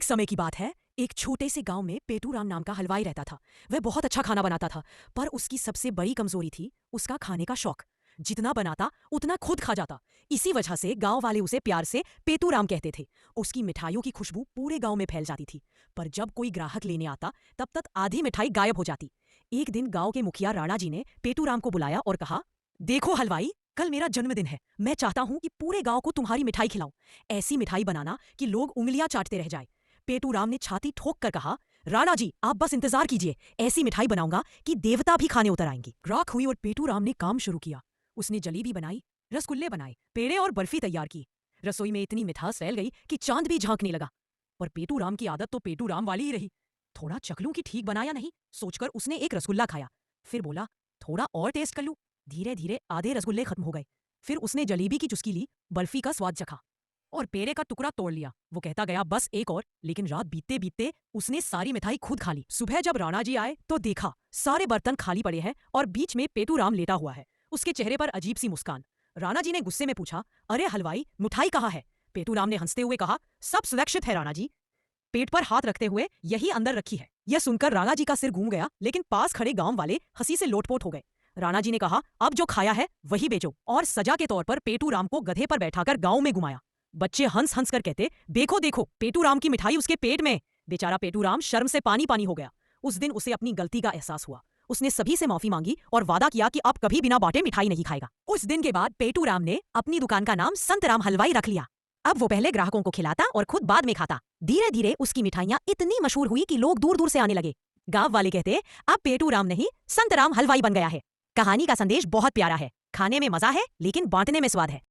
समय की बात है। एक छोटे से गांव में पेटूराम नाम का हलवाई रहता था। वह बहुत अच्छा खाना बनाता था, पर उसकी सबसे बड़ी कमजोरी थी उसका खाने का शौक। जितना बनाता उतना खुद खा जाता। इसी वजह से गांव वाले उसे प्यार से पेटूराम कहते थे। उसकी मिठाइयों की खुशबू पूरे गांव में फैल जाती थी, पर जब कोई ग्राहक लेने आता तब तक आधी मिठाई गायब हो जाती। एक दिन गांव के मुखिया राणा जी ने पेटूराम को बुलाया और कहा, देखो हलवाई, कल मेरा जन्मदिन है। मैं चाहता हूं कि पूरे गांव को तुम्हारी मिठाई खिलाऊं। ऐसी मिठाई बनाना कि लोग उंगलियां चाटते रह जाए। पेटूराम ने छाती ठोक कर कहा, राणा जी आप बस इंतजार कीजिए, ऐसी मिठाई बनाऊंगा कि देवता भी खाने उतर आएंगी। राख हुई और पेटूराम ने काम शुरू किया। उसने जलेबी बनाई, रसगुल्ले बनाए, पेड़े और बर्फी तैयार की। रसोई में इतनी मिठास फैल गई कि चांद भी झांकने लगा। पर पेटूराम की आदत तो पेटूराम वाली ही रही। थोड़ा चखलूं कि ठीक बनाया नहीं, सोचकर उसने एक रसगुल्ला खाया। फिर बोला, थोड़ा और टेस्ट कर लूं। धीरे धीरे आधे रसगुल्ले खत्म हो गए। फिर उसने जलेबी की चुस्की ली, बर्फी का स्वाद चखा और पेड़े का टुकड़ा तोड़ लिया। वो कहता गया, बस एक और। लेकिन रात बीतते बीतते उसने सारी मिठाई खुद खा ली। सुबह जब राणा जी आए तो देखा सारे बर्तन खाली पड़े हैं और बीच में पेटूराम लेटा हुआ है। उसके चेहरे पर अजीब सी मुस्कान। राणा जी ने गुस्से में पूछा, अरे हलवाई, मिठाई कहाँ है? पेटूराम ने हंसते हुए कहा, सब सुरक्षित है राणा जी। पेट पर हाथ रखते हुए, यही अंदर रखी है। यह सुनकर राणा जी का सिर घूम गया, लेकिन पास खड़े गांव वाले हंसी से लोटपोट हो गए। राणा जी ने कहा, अब जो खाया है वही बेचो, और सजा के तौर पर पेटूराम को गधे पर बैठाकर गांव में घुमाया। बच्चे हंस हंस कर कहते, देखो देखो, पेटूराम की मिठाई उसके पेट में। बेचारा पेटूराम शर्म से पानी पानी हो गया। उस दिन उसे अपनी गलती का एहसास हुआ। उसने सभी से माफी मांगी और वादा किया कि अब कभी बिना बांटे मिठाई नहीं खाएगा। उस दिन के बाद पेटूराम ने अपनी दुकान का नाम संतराम हलवाई रख लिया। अब वो पहले ग्राहकों को खिलाता और खुद बाद में खाता। धीरे धीरे उसकी मिठाइयां इतनी मशहूर हुई कि लोग दूर दूर से आने लगे। गांव वाले कहते, अब पेटूराम नहीं, संतराम हलवाई बन गया है। कहानी का संदेश बहुत प्यारा है। खाने में मजा है, लेकिन बांटने में स्वाद है।